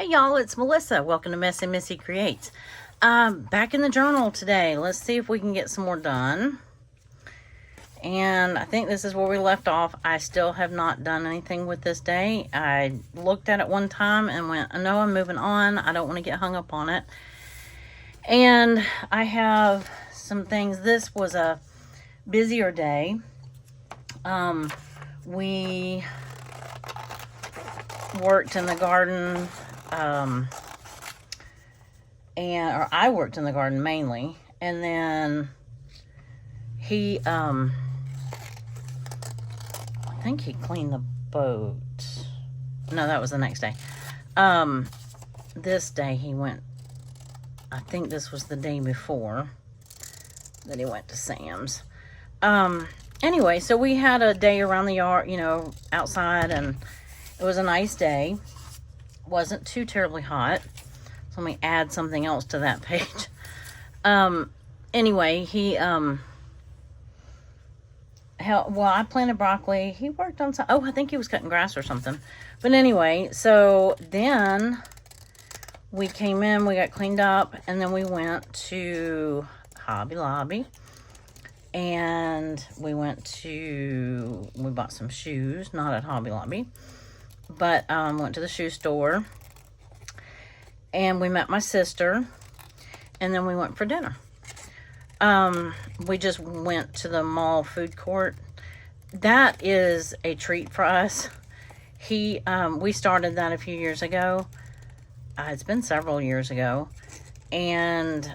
Hey y'all, it's Melissa. Welcome to Messy Missy Creates. Back in the journal today. Let's see if we can get some more done. And I think this is where we left off. I still have not done anything with this day. I looked at it one time and went, no, I'm moving on. I don't want to get hung up on it. And I have some things. This was a busier day. We worked in the garden, or I worked in the garden mainly, and then he, I think he cleaned the boat. No, that was the next day. This day he went, I think this was the day before that he went to Sam's. Anyway, so we had a day around the yard, you know, outside, and it was a nice day. Wasn't too terribly hot. So let me add something else to that page. Anyway, he, I planted broccoli. He worked on some, I think he was cutting grass or something. But anyway, so then we came in, we got cleaned up, and then we went to Hobby Lobby. And we bought some shoes, not at Hobby Lobby, but went to the shoe store. And we met my sister, and then we went for dinner. We just went to the mall food court. That is a treat for us. We started that a few years ago. It's been several years ago. And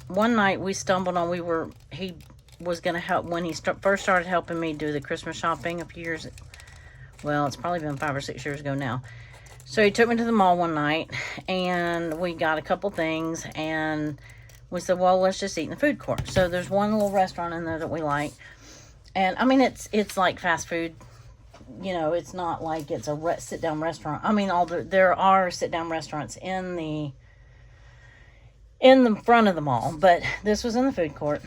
one night we stumbled on, he was going to help when he first started helping me do the Christmas shopping a few years. Well, it's probably been 5 or 6 years ago now. So he took me to the mall one night, and we got a couple things, and we said, well, let's just eat in the food court. So there's one little restaurant in there that we like. And I mean, it's like fast food. You know, it's not like it's a sit-down restaurant. I mean, there are sit-down restaurants in the front of the mall, but this was in the food court.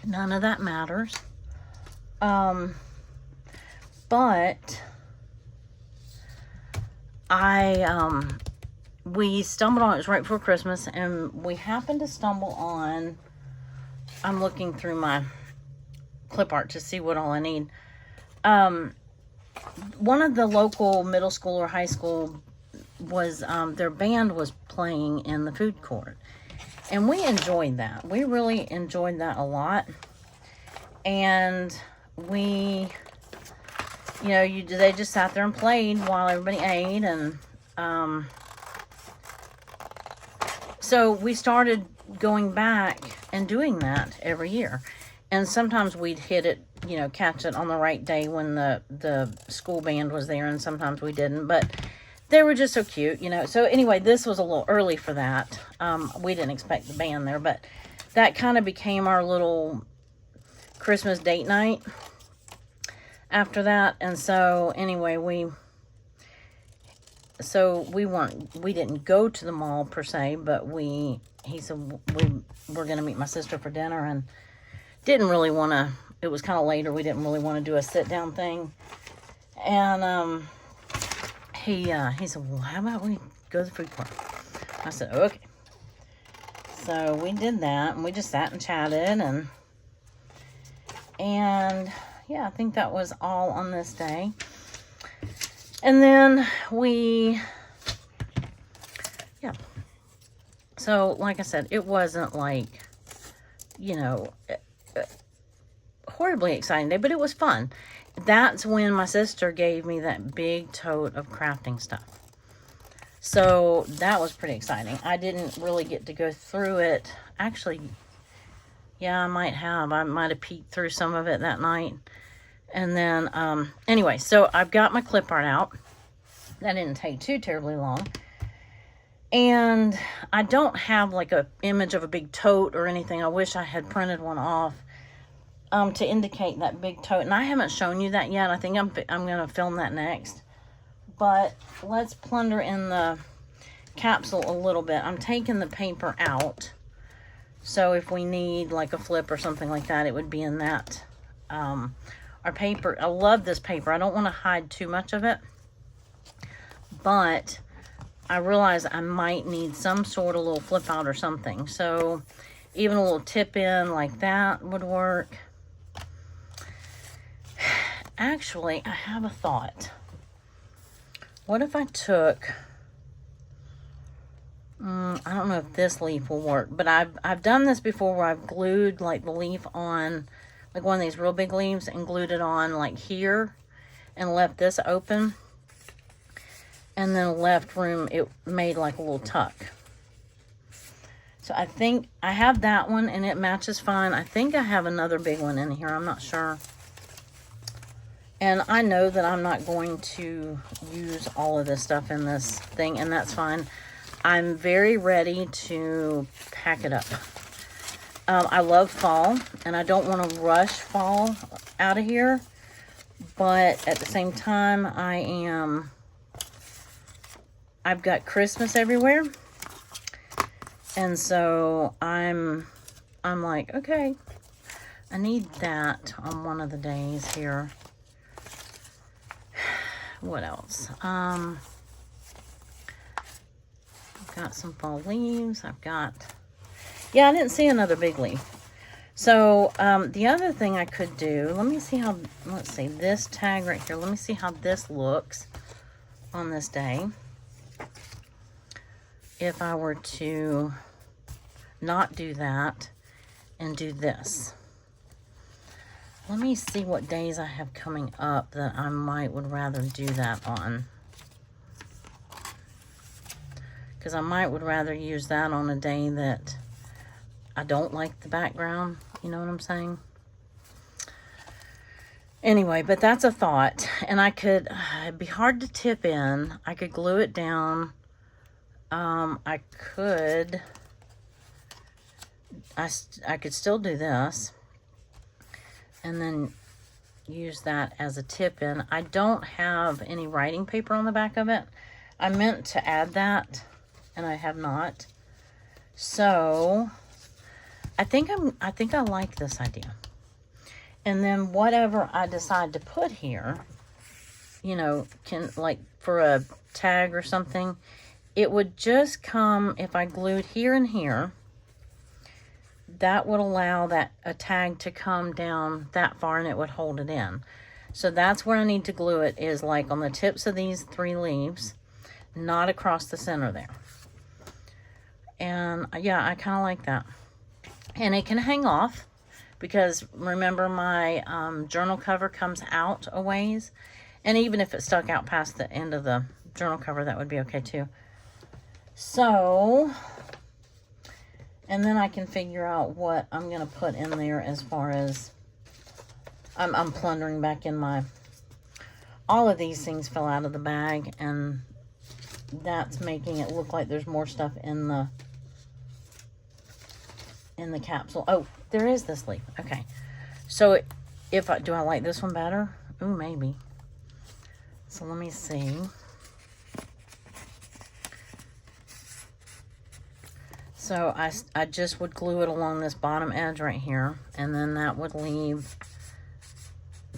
None of that matters. But we stumbled on, it was right before Christmas, and we happened to stumble on, I'm looking through my clip art to see what all I need. One of the local middle school or high school was, their band was playing in the food court. And we enjoyed that. We really enjoyed that a lot. And we, you know, they just sat there and played while everybody ate. And so we started going back and doing that every year. And sometimes we'd hit it, you know, catch it on the right day when the school band was there. And sometimes we didn't. But they were just so cute, you know. So anyway, this was a little early for that. We didn't expect the band there, but that kind of became our little Christmas date night after that. And so anyway, we didn't go to the mall per se, but he said we were going to meet my sister for dinner, and didn't really want to, it was kind of later. We didn't really want to do a sit down thing. And, he said, well, how about we go to the food court? I said, okay. So we did that, and we just sat and chatted, and yeah, I think that was all on this day. And then so like I said, it wasn't like, you know, horribly exciting day, but it was fun. That's when my sister gave me that big tote of crafting stuff. So that was pretty exciting. I didn't really get to go through it. Actually, yeah, I might have peeked through some of it that night. And then, anyway, so I've got my clip art out. That didn't take too terribly long. And I don't have like a image of a big tote or anything. I wish I had printed one off. To indicate that big tote. And I haven't shown you that yet. I think I'm going to film that next. But let's plunder in the capsule a little bit. I'm taking the paper out. So if we need like a flip or something like that, it would be in that. Our paper, I love this paper. I don't want to hide too much of it. But I realized I might need some sort of little flip out or something. So even a little tip in like that would work. Actually, I have a thought. What if I took, I don't know if this leaf will work, but I've done this before where I've glued like the leaf on, like one of these real big leaves, and glued it on like here and left this open. And then left room, it made like a little tuck. So I think I have that one and it matches fine. I think I have another big one in here. I'm not sure. And I know that I'm not going to use all of this stuff in this thing, and that's fine. I'm very ready to pack it up. I love fall, and I don't want to rush fall out of here. But at the same time, I've got Christmas everywhere. And so I'm like, okay, I need that on one of the days here. What else? I've got some fall leaves. Yeah, I didn't see another big leaf. So the other thing I could do, let's see, this tag right here. Let me see how this looks on this day. If I were to not do that and do this. Let me see what days I have coming up that I would rather do that on. Because I would rather use that on a day that I don't like the background. You know what I'm saying? Anyway, but that's a thought. And it'd be hard to tip in. I could glue it down. I could still do this and then use that as a tip in. I don't have any writing paper on the back of it. I meant to add that and I have not. So I think I like this idea. And then whatever I decide to put here, you know, can, like for a tag or something, it would just come, if I glued here and here, that would allow a tag to come down that far and it would hold it in. So that's where I need to glue it, is like on the tips of these 3 leaves, not across the center there. And yeah, I kind of like that. And it can hang off because remember my journal cover comes out a ways. And even if it stuck out past the end of the journal cover, that would be okay too. So, and then I can figure out what I'm going to put in there as far as, I'm plundering back in all of these things fell out of the bag, and that's making it look like there's more stuff in the capsule. Oh, there is this leaf. Okay. So do I like this one better? Ooh, maybe. So let me see. So I just would glue it along this bottom edge right here, and then that would leave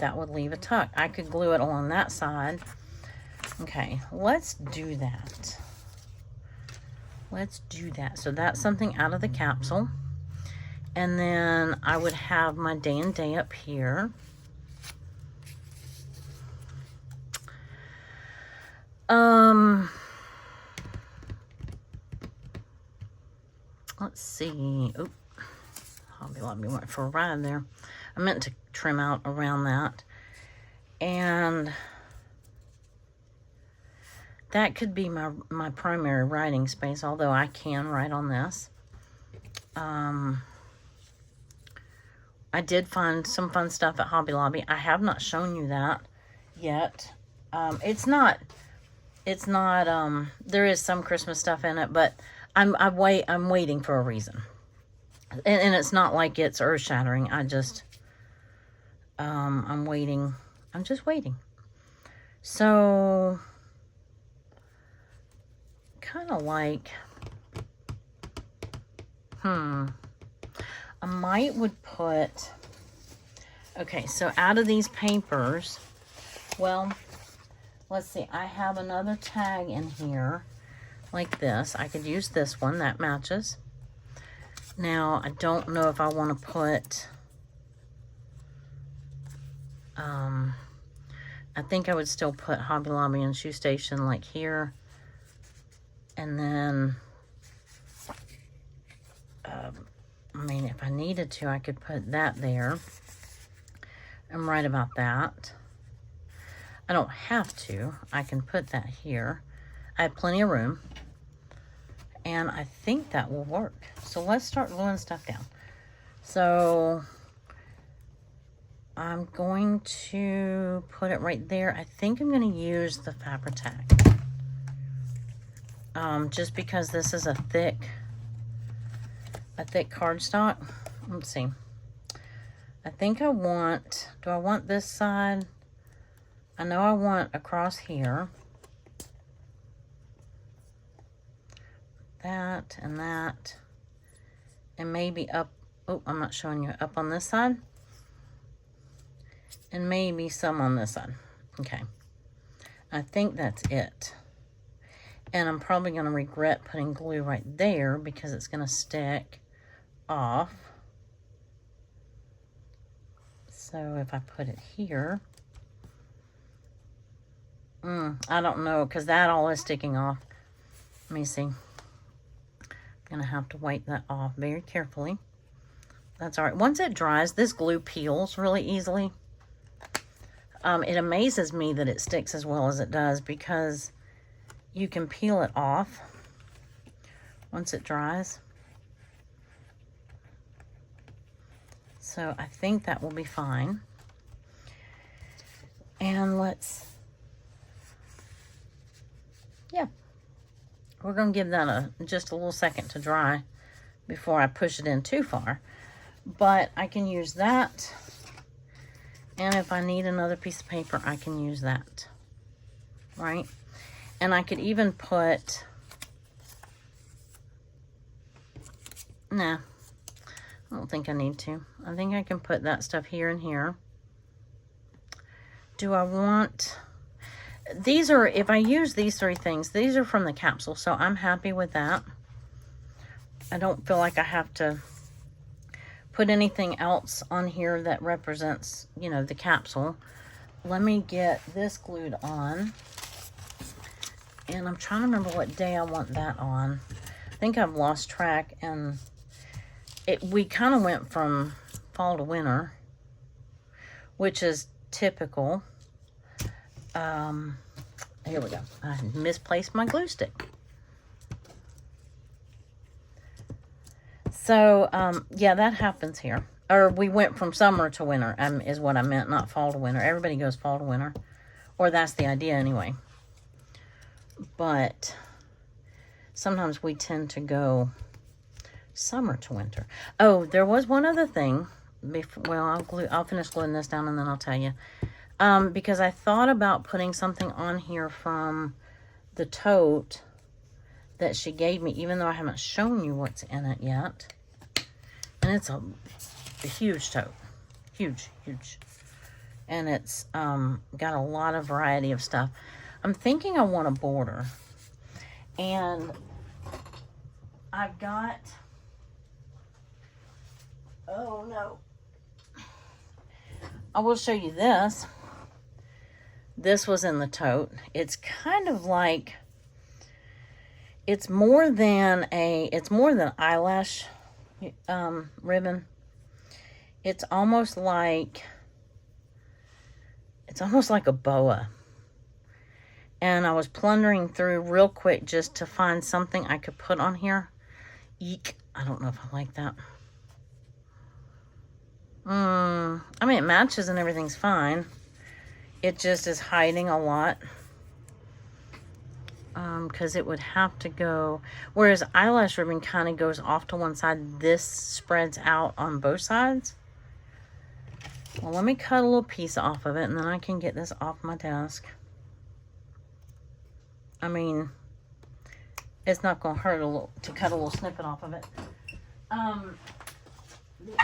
a tuck. I could glue it along that side. Okay, let's do that. Let's do that. So that's something out of the capsule. And then I would have my day and day up here. Let's see. Oop. Hobby Lobby went for a ride there. I meant to trim out around that. And that could be my primary writing space, although I can write on this. I did find some fun stuff at Hobby Lobby. I have not shown you that yet. It's not, there is some Christmas stuff in it, but I'm waiting for a reason. And it's not like it's earth-shattering. I'm waiting. I'm just waiting. So, kind of like, I would put, okay, so out of these papers, well, let's see, I have another tag in here like this. I could use this one, that matches. Now, I don't know if I want to put, I think I would still put Hobby Lobby and Shoe Station like here. And then, I mean, if I needed to, I could put that there. I'm right about that. I don't have to. I can put that here. I have plenty of room. And I think that will work. So let's start gluing stuff down. So I'm going to put it right there. I think I'm going to use the Fabri-Tac. Just because this is a thick cardstock. Let's see. I think I want, do I want this side? I know I want across here. That and that. And maybe up, oh, I'm not showing you, up on this side. And maybe some on this side. Okay. I think that's it. And I'm probably going to regret putting glue right there because it's going to stick off. So if I put it here, I don't know, because that all is sticking off. Let me see. I'm going to have to wipe that off very carefully. That's all right. Once it dries, this glue peels really easily. It amazes me that it sticks as well as it does because you can peel it off once it dries. So I think that will be fine. And we're going to give that just a little second to dry before I push it in too far. But I can use that. And if I need another piece of paper, I can use that. Right? And I could even put, nah, I don't think I need to. I think I can put that stuff here and here. Do I want, these are, if I use these three things, these are from the capsule, so I'm happy with that. I don't feel like I have to put anything else on here that represents, you know, the capsule. Let me get this glued on. And I'm trying to remember what day I want that on. I think I've lost track, and we kind of went from fall to winter, which is typical. Here we go. I misplaced my glue stick. So, yeah, that happens here. Or we went from summer to winter, is what I meant, not fall to winter. Everybody goes fall to winter. Or that's the idea anyway. But sometimes we tend to go summer to winter. Oh, there was one other thing. Well, I'll finish gluing this down and then I'll tell you. Because I thought about putting something on here from the tote that she gave me, even though I haven't shown you what's in it yet. And it's a huge tote. Huge, huge. And it's got a lot of variety of stuff. I'm thinking I want a border. And I've got, oh no. I will show you this. This was in the tote. It's kind of like, it's more than eyelash ribbon. It's almost like a boa. And I was plundering through real quick just to find something I could put on here. Eek. I don't know if I like that. I mean, it matches and everything's fine. It just is hiding a lot. Because it would have to go, whereas eyelash ribbon kind of goes off to one side, this spreads out on both sides. Well, let me cut a little piece off of it and then I can get this off my desk. I mean, it's not going to hurt to cut a little snippet off of it. The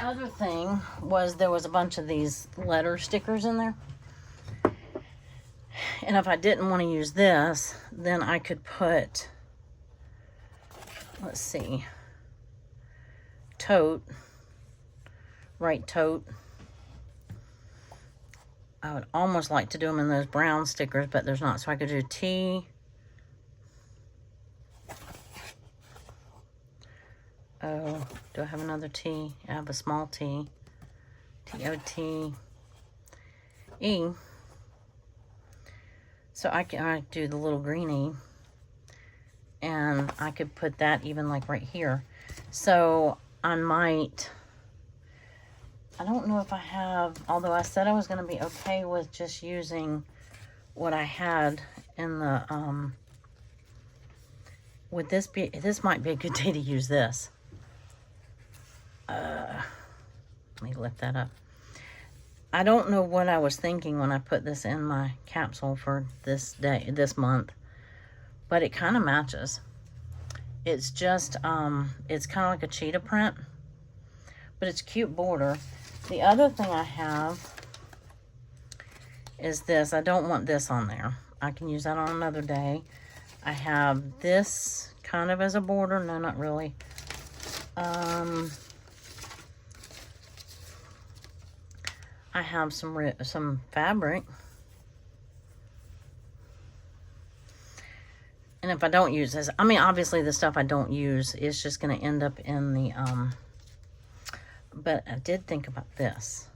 other thing was there was a bunch of these letter stickers in there. And if I didn't want to use this, then I could put let's see, tote, right tote. I would almost like to do them in those brown stickers, but there's not. So I could do T. Oh, do I have another T? I have a small T. T-O-T. E. So I do the little greenie. And I could put that even like right here. So I might... I don't know if I have, although I said I was going to be okay with just using what I had in the, would this be, this might be a good day to use this. Let me lift that up. I don't know what I was thinking when I put this in my capsule for this day, this month, but it kind of matches. It's just, it's kind of like a cheetah print, but it's cute border. The other thing I have is this. I don't want this on there. I can use that on another day. I have this kind of as a border. No, not really. I have some fabric. And if I don't use this, I mean, obviously the stuff I don't use is just going to end up in the, but I did think about this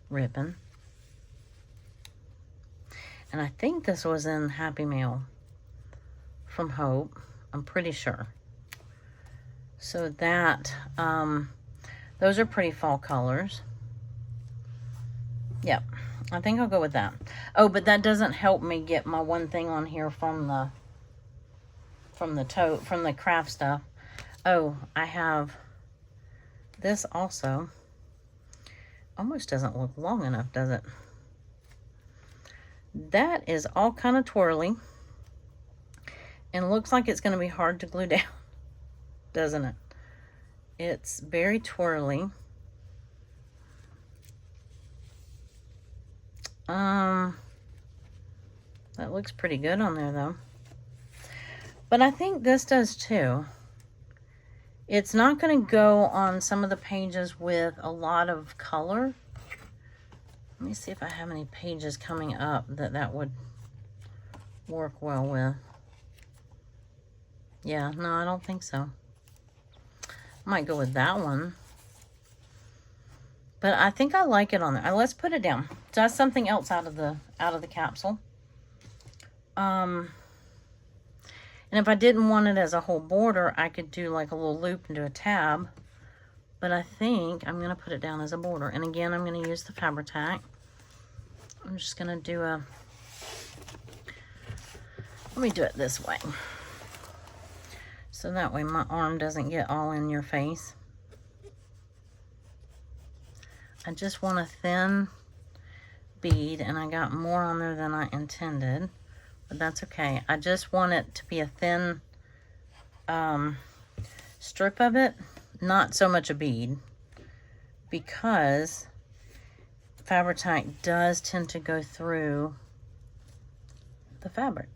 ribbon. And I think this was in Happy Mail from Hope. I'm pretty sure. So that, those are pretty fall colors. Yep. I think I'll go with that. Oh, but that doesn't help me get my one thing on here from the tote, from the craft stuff. Oh, I have... This also almost doesn't look long enough, does it? That is all kind of twirly and looks like it's going to be hard to glue down, doesn't it? It's very twirly. That looks pretty good on there though. But I think this does too. It's not going to go on some of the pages with a lot of color. Let me see if I have any pages coming up that would work well with. Yeah, no, I don't think so. I might go with that one. But I think I like it on there. Let's put it down. So that's something else out of the capsule. And if I didn't want it as a whole border, I could do like a little loop and do a tab. But I think I'm going to put it down as a border. And again, I'm going to use the Fabri-Tac. I'm just going to do a... Let me do it this way. So that way my arm doesn't get all in your face. I just want a thin bead, and I got more on there than I intended. But that's okay. I just want it to be a thin strip of it, not so much a bead, because Fabri-Tac does tend to go through the fabric,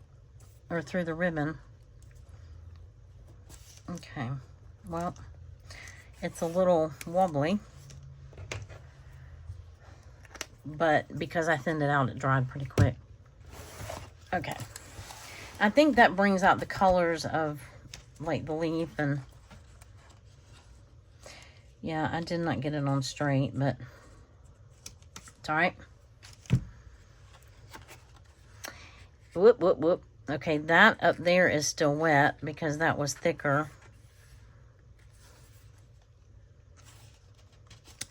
or through the ribbon. Okay, well, it's a little wobbly, but because I thinned it out, it dried pretty quick. Okay, I think that brings out the colors of like the leaf, and yeah, I did not get it on straight, but it's all right. Whoop, whoop, whoop. Okay, that up there is still wet because that was thicker.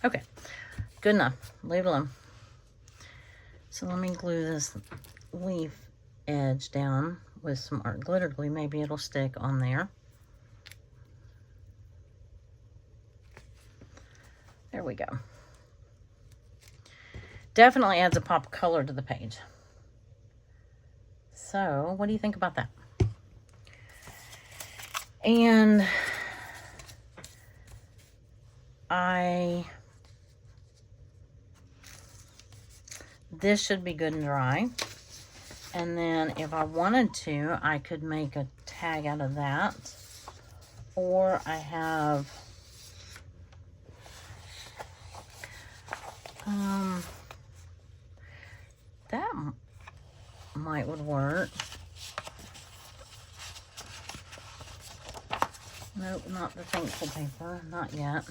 Okay, good enough. Leave it alone. So let me glue this leaf edge down with some art glitter glue. Maybe it'll stick on there. There we go. Definitely adds a pop of color to the page. So what do you think about that? And this should be good and dry. And then if I wanted to, I could make a tag out of that. or I have that might would work. Nope, not the thankful paper, not yet.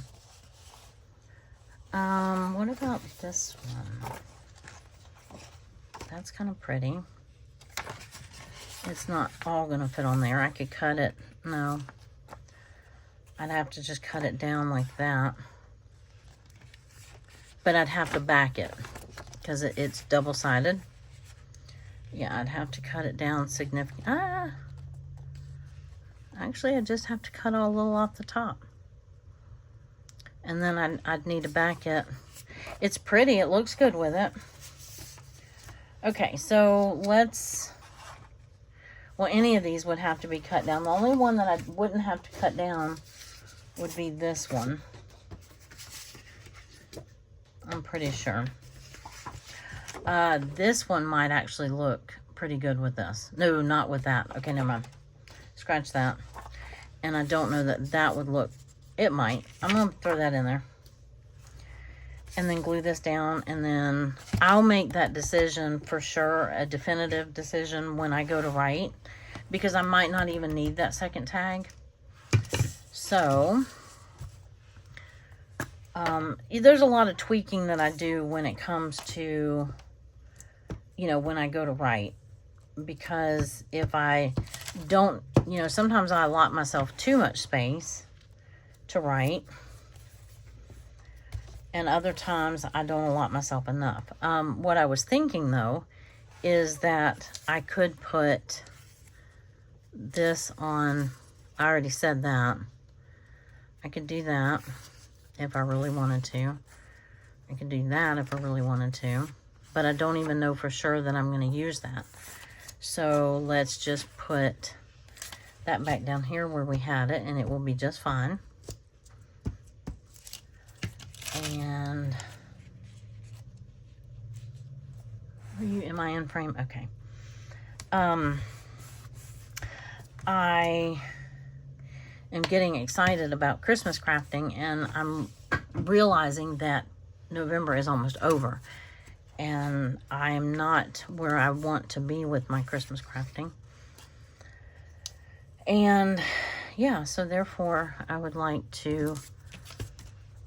What about this one? That's kind of pretty. It's not all gonna fit on there. I could cut it. No, I'd have to just cut it down like that. But I'd have to back it because it's double-sided. Yeah, I'd have to cut it down significantly. Actually, I just have to cut a little off the top. And then I'd need to back it. It's pretty. It looks good with it. Okay, so let's... Well, any of these would have to be cut down. The only one that I wouldn't have to cut down would be this one. I'm pretty sure. This one might actually look pretty good with this. No, not with that. Okay, never mind. Scratch that. And I don't know that that would look... It might. I'm going to throw that in there. And then glue this down. And then I'll make that decision for sure. A definitive decision when I go to write. Because I might not even need that second tag. So... there's a lot of tweaking that I do when it comes to, you know, when I go to write. Because if I don't, you know, sometimes I allot myself too much space to write. And other times I don't allot myself enough. What I was thinking, though, is that I could put this on, I already said that. I could do that if I really wanted to. I could do that if I really wanted to. But I don't even know for sure that I'm going to use that. So let's just put that back down here where we had it, and it will be just fine. And are you, am I in frame? Okay. I am getting excited about Christmas crafting, and I'm realizing that November is almost over. And I'm not where I want to be with my Christmas crafting. And yeah, so therefore I would like to,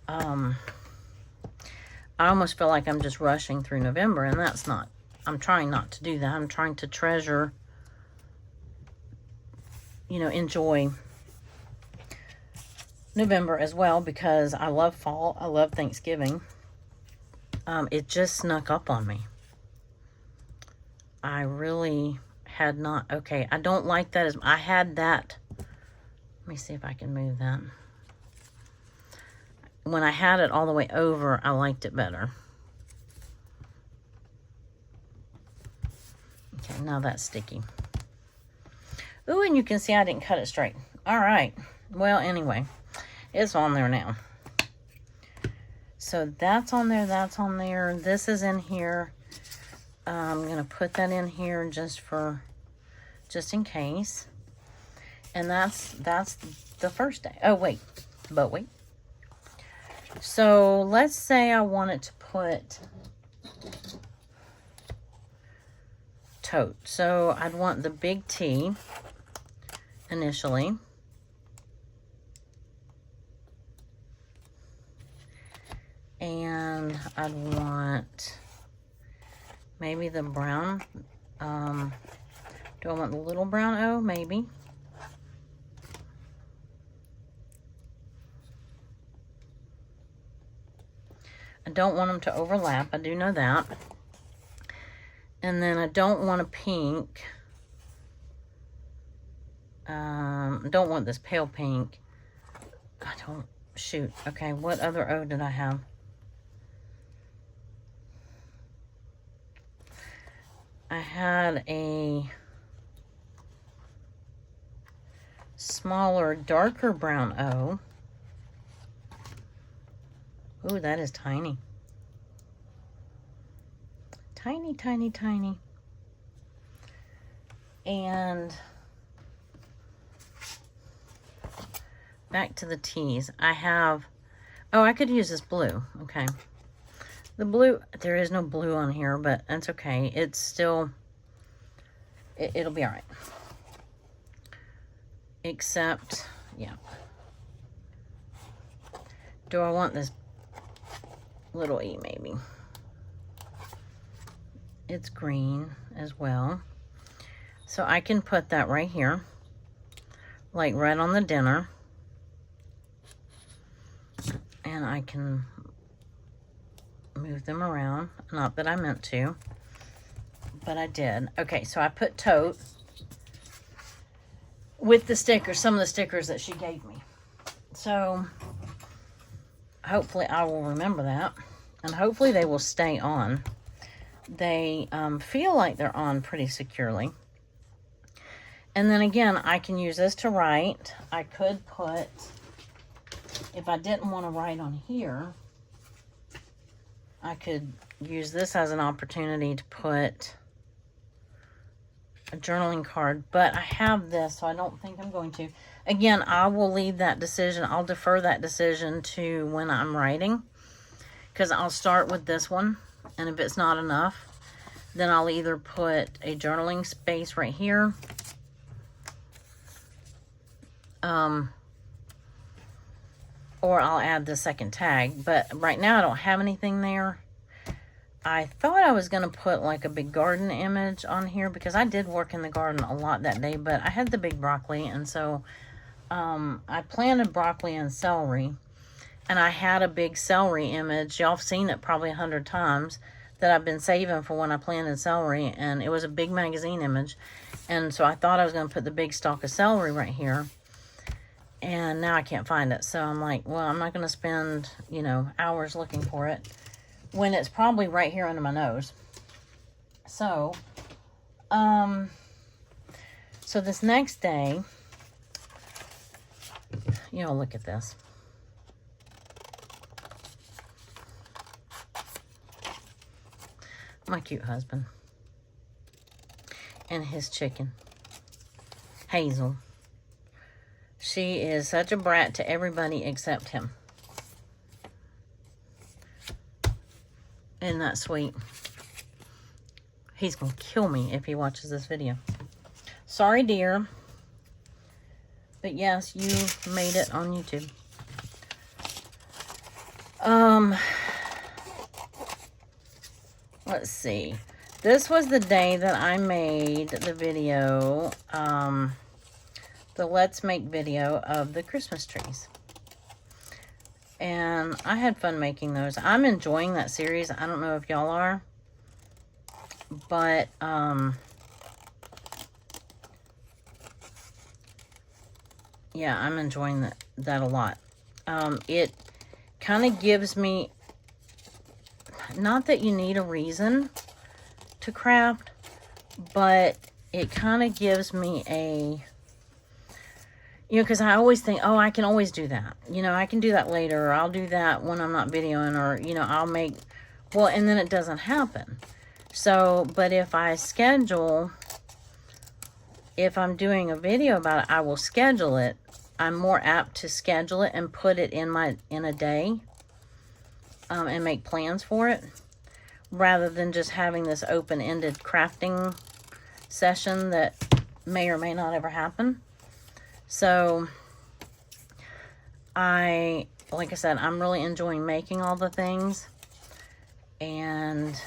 I almost feel like I'm just rushing through November, and that's not, I'm trying not to do that. I'm trying to treasure, you know, enjoy November as well, because I love fall. I love Thanksgiving. It just snuck up on me. I really had not, okay, I don't like that as, I had that, let me see if I can move that. When I had it all the way over, I liked it better. Okay, now that's sticky. Ooh, and you can see I didn't cut it straight. All right, well, anyway, it's on there now. So that's on there, that's on there. This is in here. I'm going to put that in here just in case. And that's the first day. Oh, wait. But wait. So let's say I wanted to put tote. So I'd want the big T initially. And I'd want maybe the brown. Do I want the little brown O? Maybe. I don't want them to overlap. I do know that. And then I don't want a pink. I don't want this pale pink. I don't, shoot. Okay, what other O did I have? I had a smaller, darker brown O. Ooh, that is tiny. Tiny, tiny, tiny. And back to the tees. I have, oh, I could use this blue. Okay. The blue, there is no blue on here, but that's okay. It's still, it'll be all right. Except, yeah. Do I want this little E maybe? It's green as well. So I can put that right here, like right on the dinner. And I can move them around. Not that I meant to, but I did. Okay, so I put tote with the stickers, some of the stickers that she gave me. So hopefully I will remember that. And hopefully they will stay on. They feel like they're on pretty securely. And then again, I can use this to write. I could put, if I didn't want to write on here, I could use this as an opportunity to put a journaling card. But I have this, so I don't think I'm going to. Again, I will leave that decision. I'll defer that decision to when I'm writing. Because I'll start with this one. And if it's not enough, then I'll either put a journaling space right here. Or I'll add the second tag. But right now I don't have anything there. I thought I was going to put like a big garden image on here. Because I did work in the garden a lot that day. But I had the big broccoli. And so I planted broccoli and celery. And I had a big celery image. Y'all have seen it probably 100 times. That I've been saving for when I planted celery. And it was a big magazine image. And so I thought I was going to put the big stalk of celery right here. And now I can't find it. So I'm like, well, I'm not going to spend, you know, hours looking for it. When it's probably right here under my nose. So, so this next day, you know, look at this. My cute husband. And his chicken. Hazel. She is such a brat to everybody except him. Isn't that sweet? He's going to kill me if he watches this video. Sorry, dear. But yes, you made it on YouTube. Let's see. This was the day that I made the video, the Let's Make video of the Christmas trees. And I had fun making those. I'm enjoying that series. I don't know if y'all are. But, yeah, I'm enjoying that a lot. It kind of gives me, not that you need a reason to craft, but it kind of gives me a, you know, because I always think, oh, I can always do that. You know, I can do that later, or I'll do that when I'm not videoing, or, you know, I'll make, well, and then it doesn't happen. So, but if I schedule, if I'm doing a video about it, I will schedule it. I'm more apt to schedule it and put it in a day, and make plans for it, rather than just having this open-ended crafting session that may or may not ever happen. So, like I said, I'm really enjoying making all the things. And,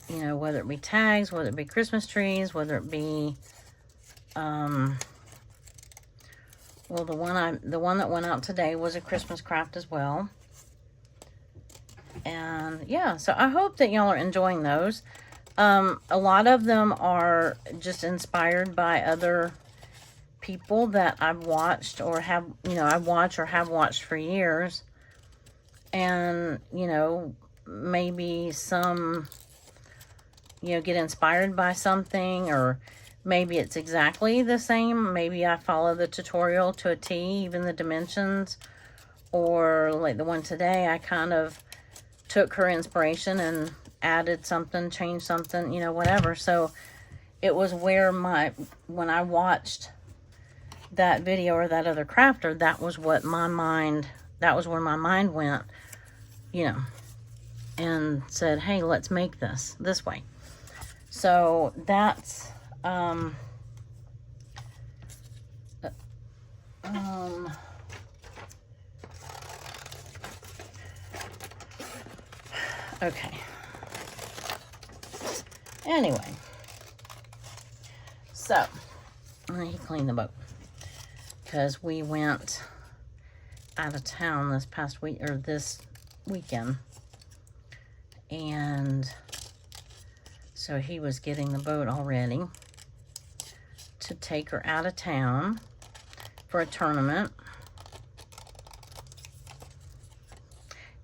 you know, whether it be tags, whether it be Christmas trees, whether it be, well, the one that went out today was a Christmas craft as well. And, yeah, so I hope that y'all are enjoying those. A lot of them are just inspired by other people that I've watched or have, you know, I watch or have watched for years. And, you know, maybe some, you know, get inspired by something, or maybe it's exactly the same. Maybe I follow the tutorial to a T, even the dimensions. Or like the one today, I kind of took her inspiration and added something, changed something, you know, whatever. So it was where when I watched that video or that other crafter, that was what my mind, that was where my mind went, you know, and said, hey, let's make this way. So that's, okay. Anyway, so he cleaned the boat because we went out of town this past week, or this weekend, and so he was getting the boat all ready to take her out of town for a tournament.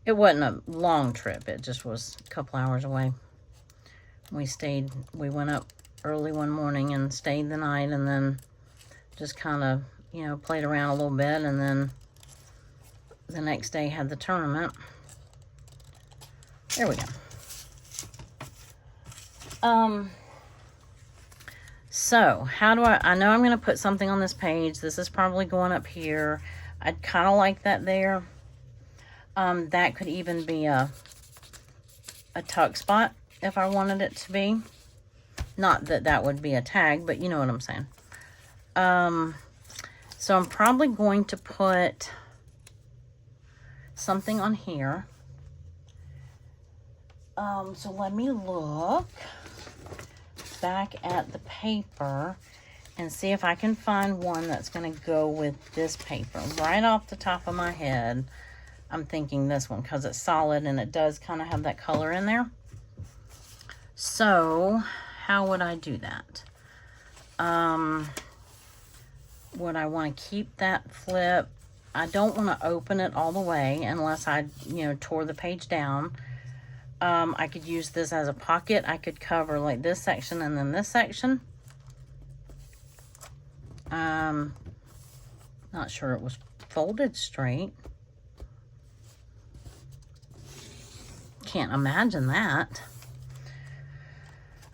It wasn't a long trip, it just was a couple hours away. We went up early one morning and stayed the night, and then just kind of, you know, played around a little bit, and then the next day had the tournament. There we go. So how do I know I'm going to put something on this page. This is probably going up here. I'd kind of like that there. That could even be a tuck spot if I wanted it to be. Not that that would be a tag, but you know what I'm saying. So I'm probably going to put something on here. So let me look back at the paper and see if I can find one that's going to go with this paper. Right off the top of my head, I'm thinking this one because it's solid and it does kind of have that color in there. So how would I do that? Would I want to keep that flip? I don't want to open it all the way unless I, you know, tore the page down. I could use this as a pocket. I could cover like this section and then this section. Not sure it was folded straight. Can't imagine that.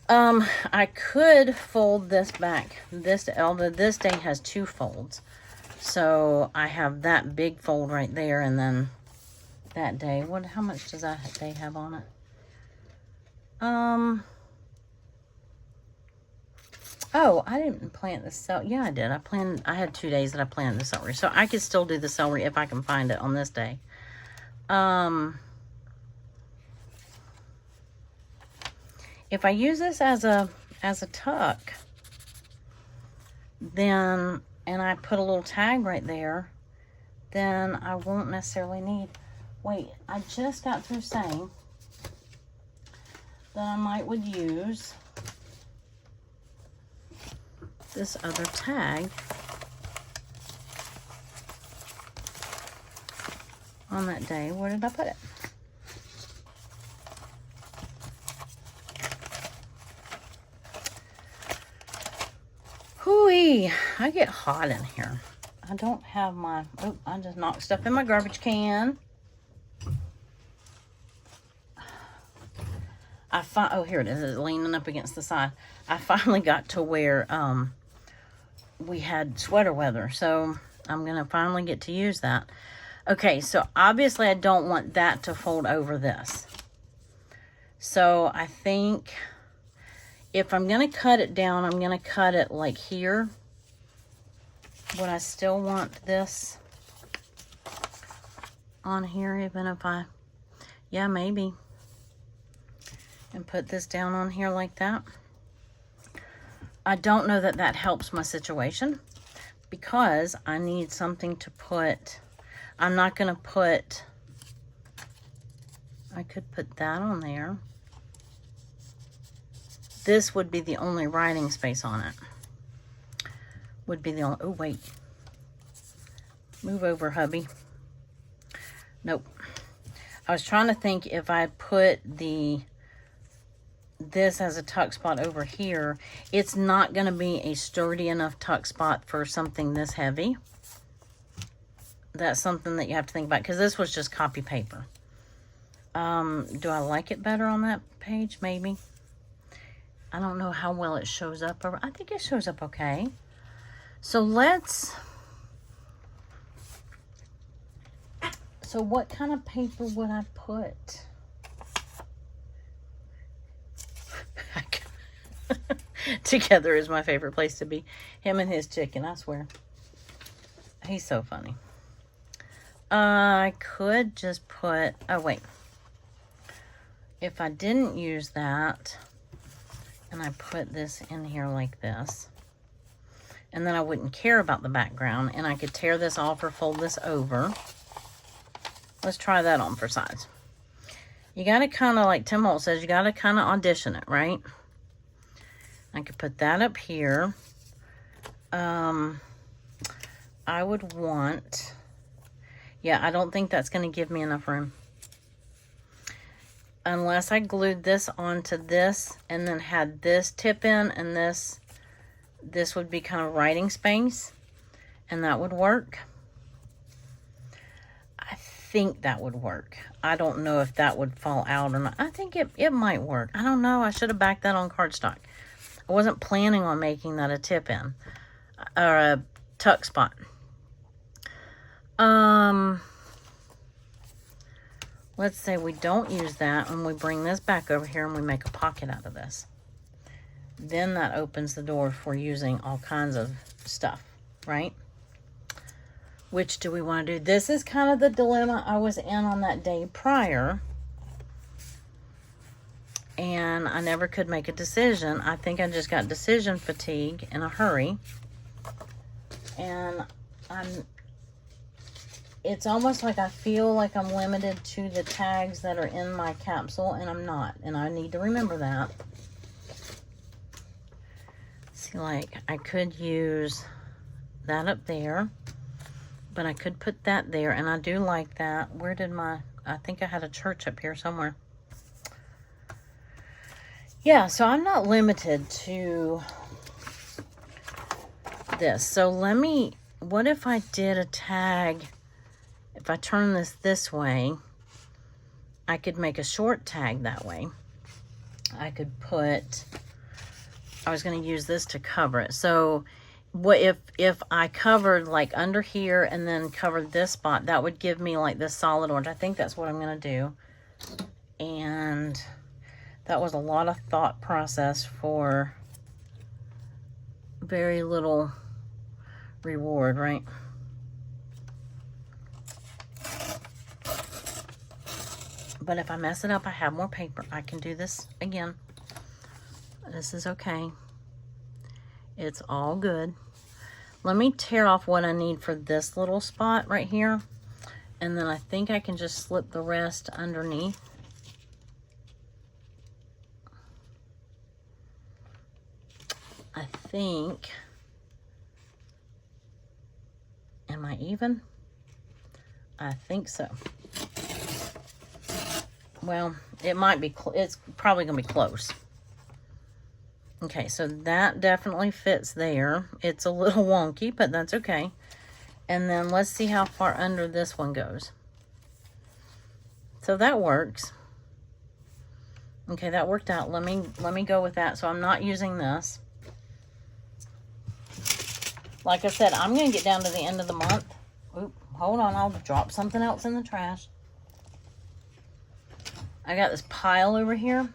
I could fold this back. This day has 2 folds. So I have that big fold right there, and then that day, how much does that day have on it? Oh, I didn't plant the celery. Yeah, I did. I had 2 days that I planted the celery. So I could still do the celery if I can find it on this day. If I use this as a tuck, then, and I put a little tag right there, then I won't necessarily need, wait, I just got through saying that I would use this other tag on that day. Where did I put it? Hooey, I get hot in here. I don't have my, oh, I just knocked stuff in my garbage can. Oh, here it is. It's leaning up against the side. I finally got to where we had sweater weather, so I'm going to finally get to use that. Okay, so obviously I don't want that to fold over this. So I think if I'm going to cut it down, I'm going to cut it like here. Would I still want this on here even if I, yeah, maybe. And put this down on here like that. I don't know that that helps my situation because I need something to put. I'm not going to put, I could put that on there. This would be the only writing space on it. Would be the only, oh wait. Move over, hubby. Nope. I was trying to think if I put this as a tuck spot over here, it's not going to be a sturdy enough tuck spot for something this heavy. That's something that you have to think about because this was just copy paper. Do I like it better on that page? Maybe. I don't know how well it shows up. I think it shows up okay. So what kind of paper would I put? Together is my favorite place to be. Him and his chicken, I swear. He's so funny. I could just put, oh wait. If I didn't use that, and I put this in here like this, and then I wouldn't care about the background, and I could tear this off or fold this over. Let's try that on for size. You got to kind of, like Tim Holt says, you got to kind of audition it, right? I could put that up here. I would want, yeah, I don't think that's going to give me enough room. Unless I glued this onto this and then had this tip in, and this would be kind of writing space, and that would work. I think that would work. I don't know if that would fall out or not. I think it might work. I don't know. I should have backed that on cardstock. I wasn't planning on making that a tip in or a tuck spot. Let's say we don't use that and we bring this back over here and we make a pocket out of this. Then that opens the door for using all kinds of stuff, right? Which do we want to do? This is kind of the dilemma I was in on that day prior. And I never could make a decision. I think I just got decision fatigue in a hurry. And it's almost like I feel like I'm limited to the tags that are in my capsule, and I'm not. And I need to remember that. See, like, I could use that up there, but I could put that there, and I do like that. Where did I think I had a church up here somewhere. Yeah, so I'm not limited to this. So what if I did a tag? If I turn this way, I could make a short tag that way. I could put, I was going to use this to cover it. So what if I covered like under here and then covered this spot, that would give me like this solid orange. I think that's what I'm going to do. And that was a lot of thought process for very little reward, right? But if I mess it up, I have more paper. I can do this again. This is okay. It's all good. Let me tear off what I need for this little spot right here. And then I think I can just slip the rest underneath. I think, am I even? I think so. Well, it might be, it's probably going to be close. Okay, so that definitely fits there. It's a little wonky, but that's okay. And then let's see how far under this one goes. So that works. Okay, that worked out. Let me go with that. So I'm not using this. Like I said, I'm going to get down to the end of the month. Oop, hold on, I'll drop something else in the trash. I got this pile over here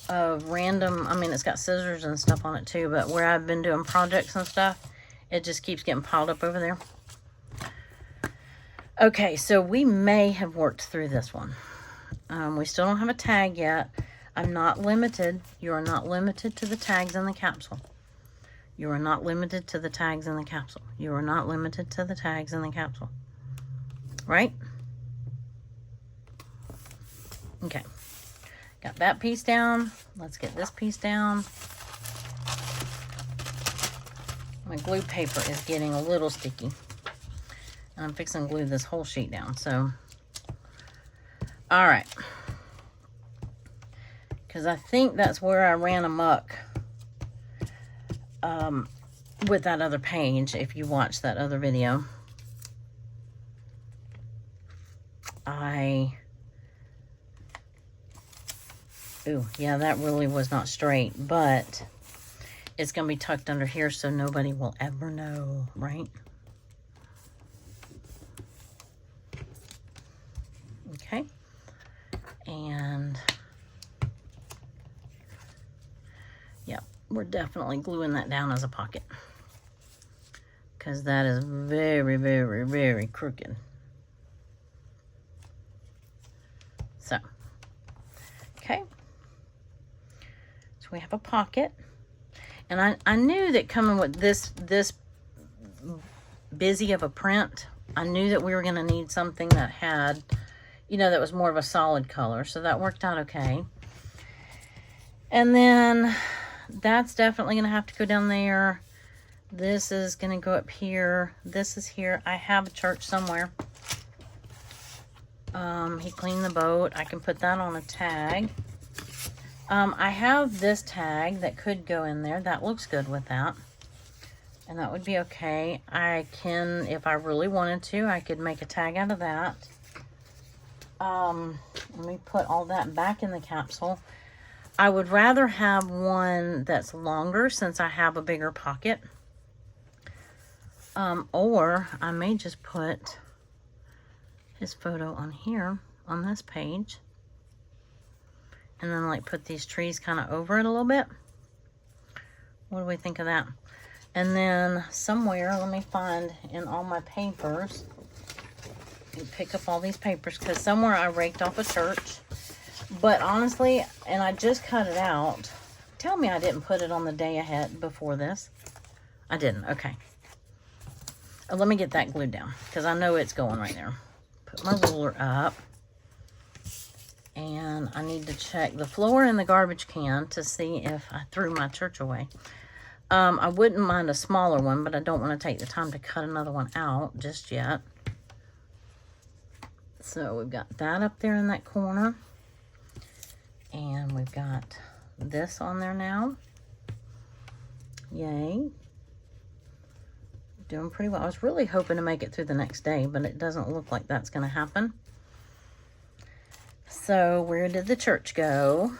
of random, I mean, it's got scissors and stuff on it too, but where I've been doing projects and stuff, it just keeps getting piled up over there. Okay, so we may have worked through this one. We still don't have a tag yet. I'm not limited. You are not limited to the tags in the capsule. You are not limited to the tags in the capsule. You are not limited to the tags in the capsule. Right? Okay. Got that piece down. Let's get this piece down. My glue paper is getting a little sticky. And I'm fixing to glue this whole sheet down. So, all right. Because I think that's where I ran amok with that other page, if you watch that other video. Ooh, yeah, that really was not straight, but it's going to be tucked under here so nobody will ever know, right? Okay. And yep, we're definitely gluing that down as a pocket, because that is very, very, very crooked. So, okay. So we have a pocket. And I knew that coming with this busy of a print, I knew that we were going to need something that had, you know, that was more of a solid color. So that worked out okay. And then that's definitely going to have to go down there. This is going to go up here. This is here. I have a church somewhere. He cleaned the boat. I can put that on a tag. I have this tag that could go in there. That looks good with that. And that would be okay. I can, if I really wanted to, I could make a tag out of that. Let me put all that back in the capsule. I would rather have one that's longer since I have a bigger pocket. Or I may just put his photo on here, on this page. And then like put these trees kind of over it a little bit. What do we think of that? And then somewhere, let me find in all my papers, and pick up all these papers, because somewhere I raked off a church. But honestly, and I just cut it out. Tell me I didn't put it on the day ahead before this. I didn't, okay. Let me get that glued down, because I know it's going right there. Put my ruler up. And I need to check the floor in the garbage can to see if I threw my church away. I wouldn't mind a smaller one, but I don't want to take the time to cut another one out just yet. So we've got that up there in that corner. And we've got this on there now. Yay. Doing pretty well. I was really hoping to make it through the next day, but it doesn't look like that's going to happen. So where did the church go?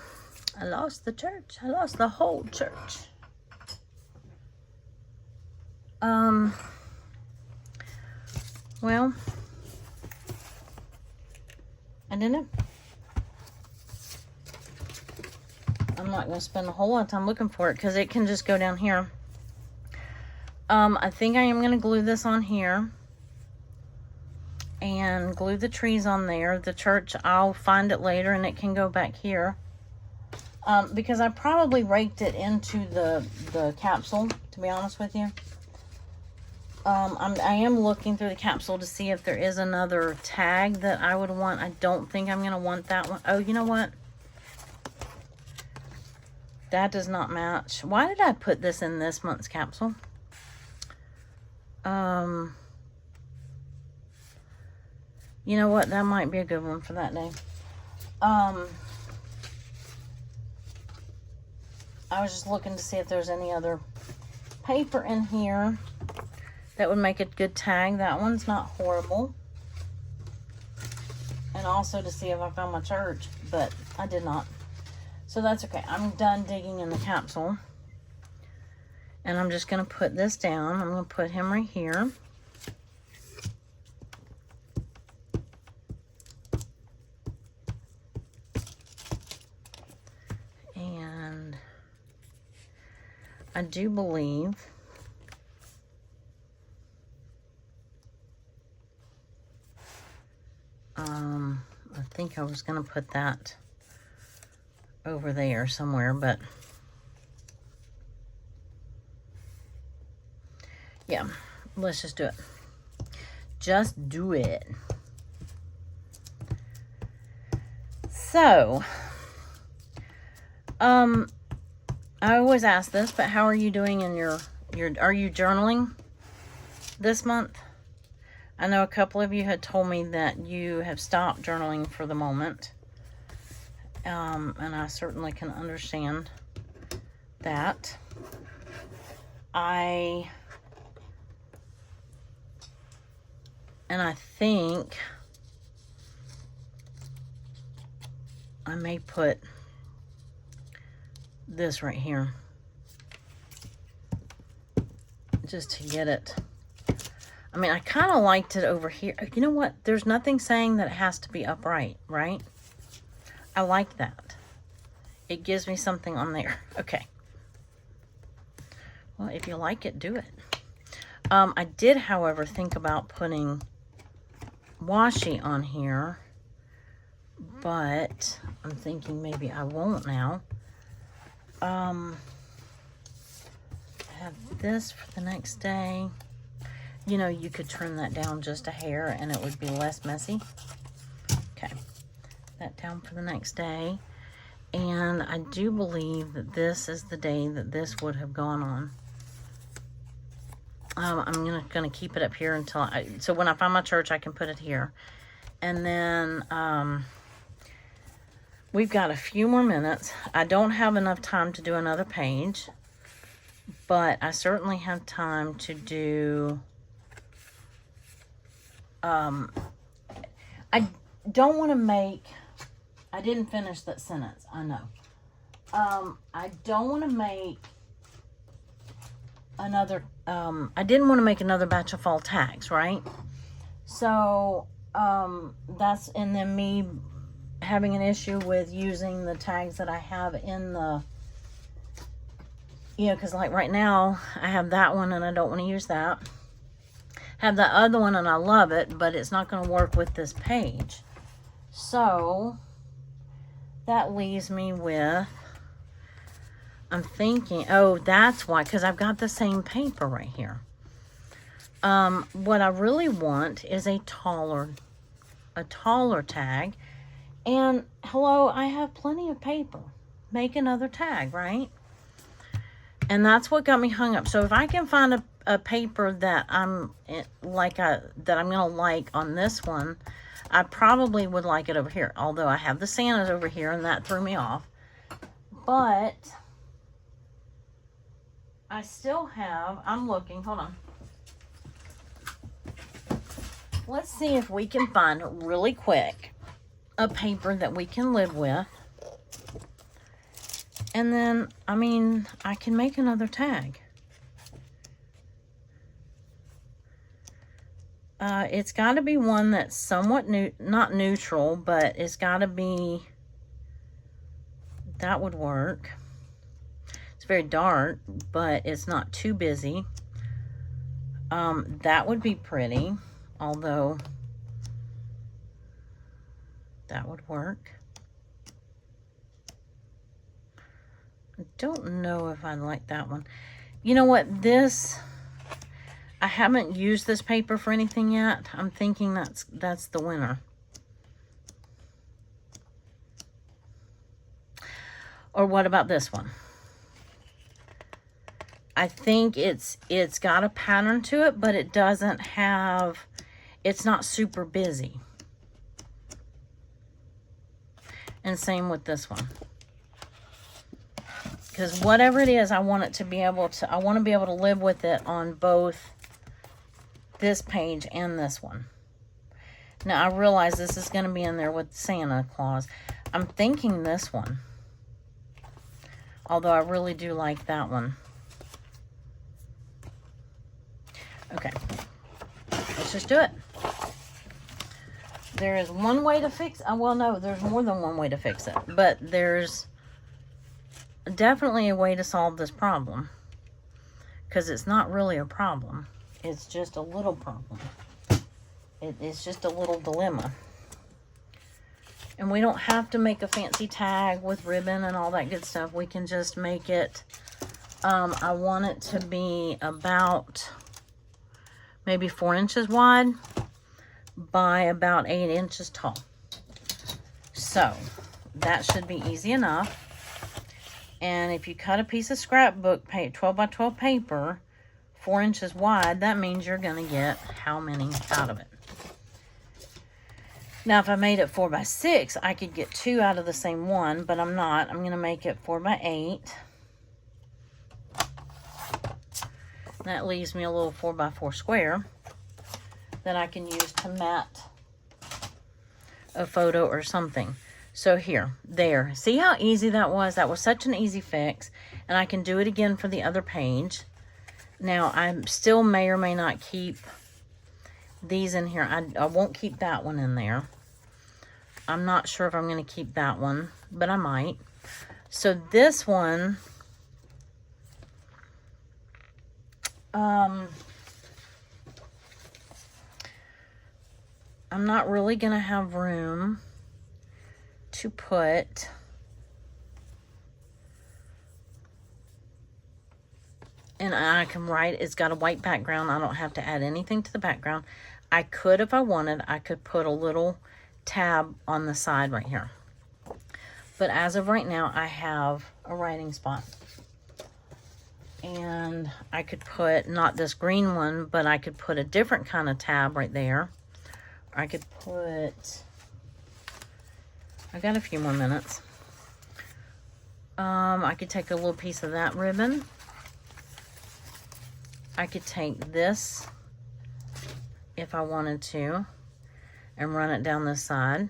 I lost the church. I lost the whole church. Well, I don't know. I'm not going to spend a whole lot of time looking for it because it can just go down here. I think I am going to glue this on here. And glue the trees on there. The church, I'll find it later and it can go back here. Because I probably raked it into the capsule, to be honest with you. I am looking through the capsule to see if there is another tag that I would want. I don't think I'm going to want that one. Oh, you know what? That does not match. Why did I put this in this month's capsule? You know what? That might be a good one for that day. I was just looking to see if there's any other paper in here that would make a good tag. That one's not horrible. And also to see if I found my church, but I did not. So that's okay. I'm done digging in the capsule. And I'm just going to put this down. I'm going to put him right here. I do believe I think I was going to put that over there somewhere, but yeah, let's just do it. Just do it. So, I always ask this, but how are you doing in your are you journaling this month? I know a couple of you had told me that you have stopped journaling for the moment. And I certainly can understand that. I think I may put this right here just to get it. I mean, I kind of liked it over here. You know what? There's nothing saying that it has to be upright, right? I like that. It gives me something on there. Okay. Well, if you like it, do it. I did, however, think about putting washi on here, but I'm thinking maybe I won't now. I have this for the next day. You know, you could trim that down just a hair and it would be less messy. Okay, that down for the next day. And I do believe that this is the day that this would have gone on. I'm gonna keep it up here until so when I find my church, I can put it here. And then we've got a few more minutes. I don't have enough time to do another page, but I certainly have time to do, I don't want to make, I didn't finish that sentence, I know. I don't want to make another, I didn't want to make another batch of fall tags, right? So, that's, and then me having an issue with using the tags that I have in the, you know, because like right now, I have that one and I don't want to use that. Have the other one and I love it, but it's not going to work with this page. So, that leaves me with, I'm thinking, oh, that's why, because I've got the same paper right here. What I really want is a taller tag. And hello, I have plenty of paper. Make another tag, right? And that's what got me hung up. So if I can find a paper that I'm gonna like on this one, I probably would like it over here. Although I have the Santas over here and that threw me off. But I still have, I'm looking, hold on. Let's see if we can find really quick a paper that we can live with. And then, I mean, I can make another tag. It's got to be one that's somewhat not neutral, but it's got to be, that would work. It's very dark, but it's not too busy. That would be pretty, although that would work. I don't know if I like that one. You know what, this, I haven't used this paper for anything yet. I'm thinking that's the winner. Or what about this one? I think it's got a pattern to it, but it doesn't have, it's not super busy. And same with this one. Because whatever it is, I want it to be able to, I want to be able to live with it on both this page and this one. Now, I realize this is going to be in there with Santa Claus. I'm thinking this one. Although I really do like that one. Okay. Let's just do it. There is one way to fix, well, no, there's more than one way to fix it. But there's definitely a way to solve this problem, because it's not really a problem, it's just a little problem. It's just a little dilemma, and we don't have to make a fancy tag with ribbon and all that good stuff. We can just make it, I want it to be about maybe 4 inches wide by about 8 inches tall. So that should be easy enough. And if you cut a piece of scrapbook 12 by 12 paper 4 inches wide, that means you're going to get how many out of it? Now, if I made it 4 by 6, I could get 2 out of the same one, but I'm not. I'm going to make it 4 by 8. That leaves me a little 4 by 4 square that I can use to mat a photo or something. So here, there. See how easy that was? That was such an easy fix. And I can do it again for the other page. Now, I still may or may not keep these in here. I won't keep that one in there. I'm not sure if I'm going to keep that one, but I might. So this one, I'm not really going to have room to put and I can write, it's got a white background. I don't have to add anything to the background. I could, if I wanted, I could put a little tab on the side right here. But as of right now, I have a writing spot. And I could put, not this green one, but I could put a different kind of tab right there. I could put, I got a few more minutes. I could take a little piece of that ribbon. I could take this, if I wanted to, and run it down this side.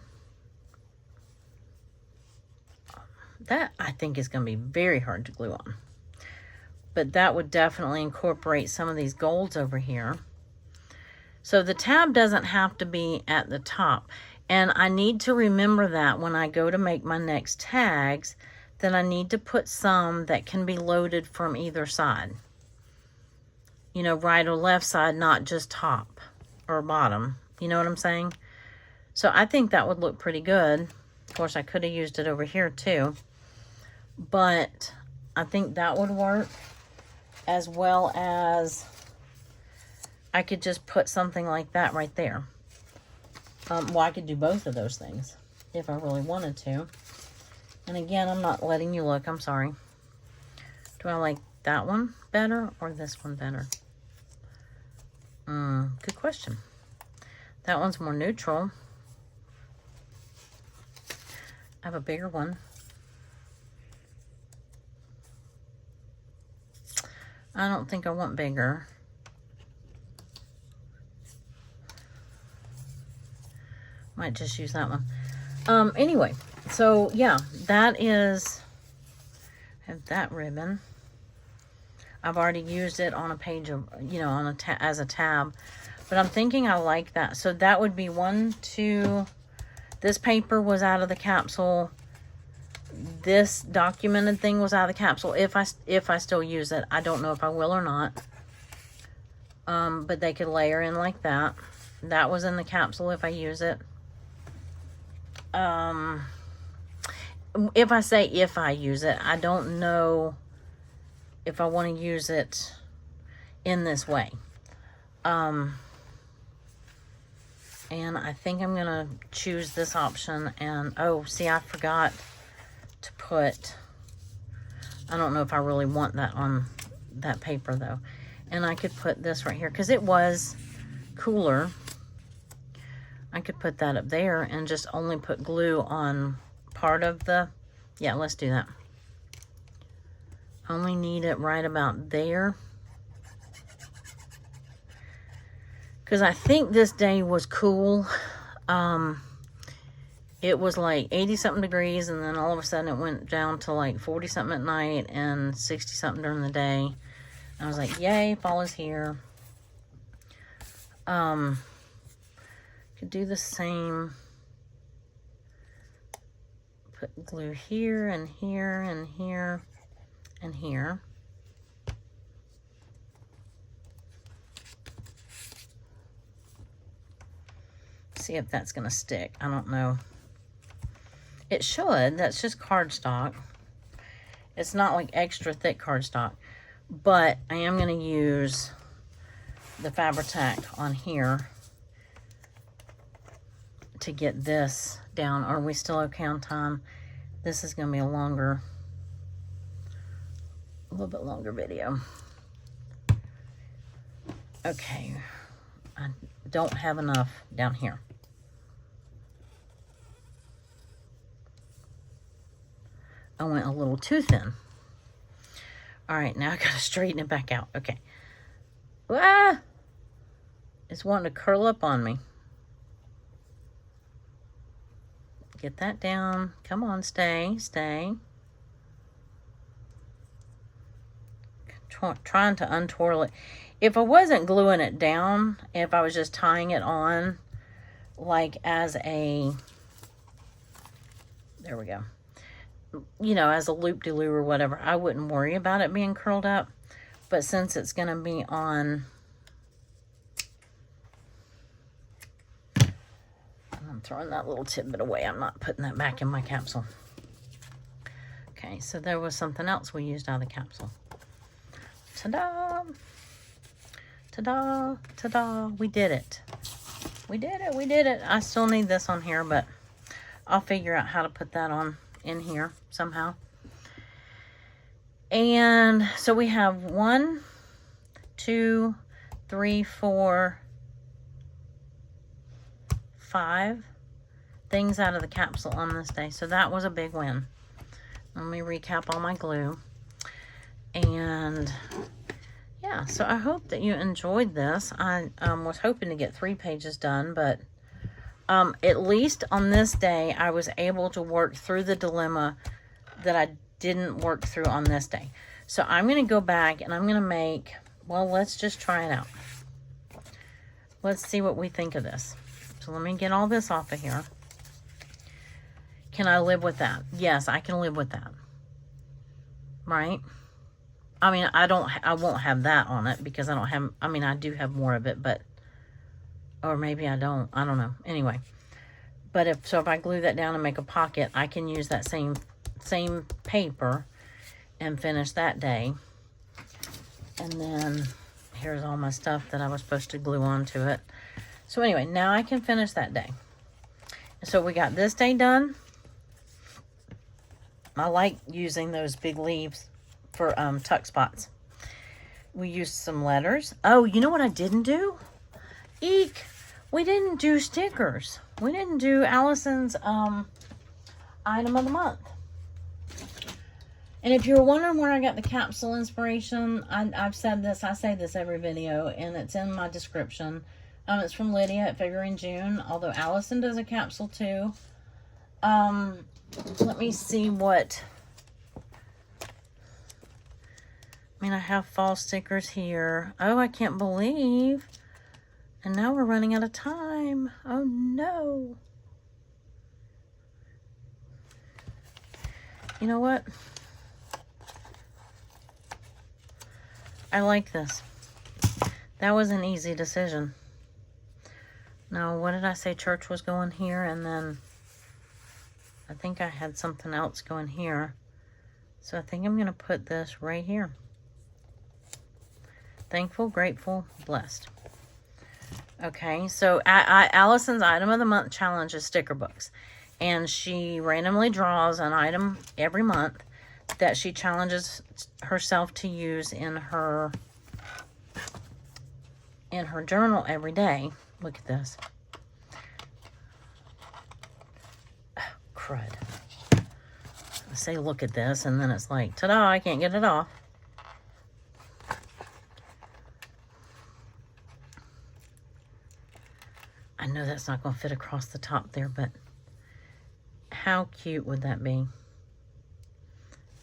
That, I think, is going to be very hard to glue on. But that would definitely incorporate some of these golds over here. So the tab doesn't have to be at the top. And I need to remember that when I go to make my next tags, that I need to put some that can be loaded from either side. You know, right or left side, not just top or bottom. You know what I'm saying? So I think that would look pretty good. Of course, I could have used it over here too. But I think that would work. As well as I could just put something like that right there. Well, I could do both of those things if I really wanted to. And again, I'm not letting you look. I'm sorry. Do I like that one better or this one better? Good question. That one's more neutral. I have a bigger one. I don't think I want bigger. Might just use that one. Anyway, so yeah, that is, I have that ribbon. I've already used it on a page of, you know, on a as a tab, but I'm thinking I like that. So that would be 1, 2. This paper was out of the capsule. This documented thing was out of the capsule. If I still use it, I don't know if I will or not. But they could layer in like that. That was in the capsule if I use it. If I say if I use it, I don't know if I want to use it in this way. And I think I'm gonna choose this option. And oh, see, I forgot to put, I don't know if I really want that on that paper though. And I could put this right here because it was cooler. I could put that up there and just only put glue on part of the, yeah, let's do that. Only need it right about there. Because I think this day was cool. It was like 80 something degrees, and then all of a sudden it went down to like 40 something at night and 60 something during the day. And I was like, yay, fall is here. Could do the same. Put glue here and here and here and here. See if that's gonna stick. I don't know. It should. That's just cardstock. It's not like extra thick cardstock, but I am gonna use the Fabri-Tac on here to get this down. Are we still okay on time? This is gonna be a little bit longer video. Okay, I don't have enough down here. I went a little too thin. All right, now I gotta straighten it back out. Okay. Ah! It's wanting to curl up on me. Get that down. Come on, stay. trying to untwirl it. If I wasn't gluing it down, if I was just tying it on, like as a, there we go, you know, as a loop-de-loo or whatever, I wouldn't worry about it being curled up. But since it's going to be on, I'm throwing that little tidbit away. I'm not putting that back in my capsule. Okay, so there was something else we used out of the capsule. Ta-da! Ta-da! Ta-da! We did it. We did it. We did it. I still need this on here, but I'll figure out how to put that on in here somehow. And so we have 1, 2, 3, 4, 5 things out of the capsule on this day. So that was a big win. Let me recap all my glue. And yeah, so I hope that you enjoyed this. I was hoping to get 3 pages done, but at least on this day, I was able to work through the dilemma that I didn't work through on this day. So I'm going to go back and I'm going to make, well, let's just try it out. Let's see what we think of this. So let me get all this off of here. Can I live with that? Yes, I can live with that. Right? I mean, I won't have that on it because I don't have, I mean, I do have more of it, but, or maybe I don't know. Anyway, but if I glue that down and make a pocket, I can use that same paper and finish that day. And then here's all my stuff that I was supposed to glue onto it. So anyway, now I can finish that day. So we got this day done. I like using those big leaves for tuck spots. We used some letters. Oh, you know what I didn't do? Eek! We didn't do stickers. We didn't do Allison's item of the month. And if you're wondering where I got the capsule inspiration, I've said this. I say this every video, and it's in my description. It's from Lydia at February and June, although Allison does a capsule too. Let me see what... I mean, I have fall stickers here. Oh, I can't believe. And now we're running out of time. Oh, no. You know what? I like this. That was an easy decision. Now, what did I say? Church was going here, and then I think I had something else going here. So I think I'm going to put this right here. Thankful, grateful, blessed. Okay, so Allison's item of the month challenge is sticker books. And she randomly draws an item every month that she challenges herself to use in her journal every day. Look at this. Oh, crud. I say look at this, and then it's like, ta-da, I can't get it off. I know that's not going to fit across the top there, but how cute would that be?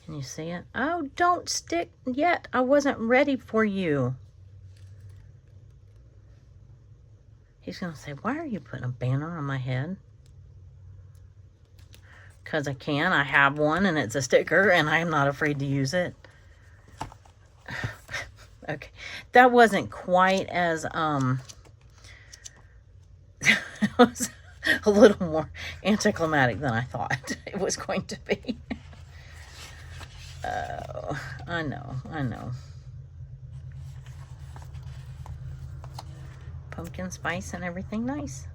Can you see it? Oh, don't stick yet. I wasn't ready for you. He's going to say, why are you putting a banner on my head? Because I can. I have one, and it's a sticker, and I am not afraid to use it. Okay. That wasn't quite as, it was a little more anticlimactic than I thought it was going to be. Oh, I know. Pumpkin spice and everything nice.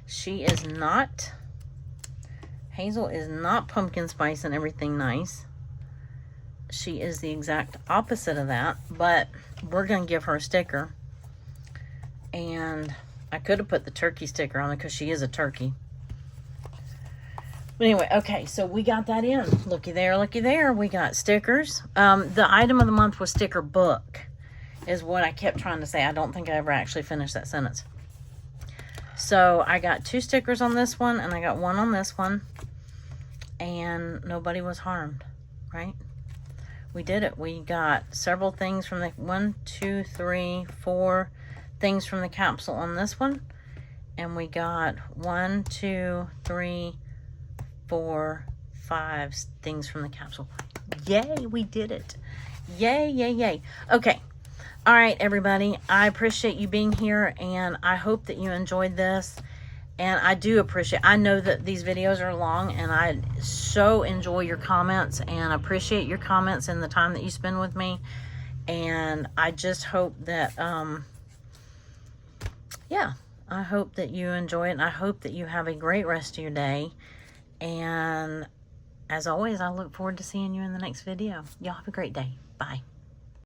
She is not, Hazel is not pumpkin spice and everything nice. She is the exact opposite of that, but we're going to give her a sticker. And I could have put the turkey sticker on it because she is a turkey. But anyway, okay, so we got that in. Looky there, looky there. We got stickers. The item of the month was sticker book, is what I kept trying to say. I don't think I ever actually finished that sentence. So I got 2 stickers on this one, and I got 1 on this one. And nobody was harmed, right? we did it. We got several things from the 1, 2, 3, 4 things from the capsule on this one. And we got 1, 2, 3, 4, 5 things from the capsule. Yay, we did it. Yay, yay, yay. Okay. All right, everybody. I appreciate you being here, and I hope that you enjoyed this. And I do appreciate, I know that these videos are long, and I so enjoy your comments and appreciate your comments and the time that you spend with me. And I just hope that, yeah, I hope that you enjoy it, and I hope that you have a great rest of your day. And as always, I look forward to seeing you in the next video. Y'all have a great day. Bye.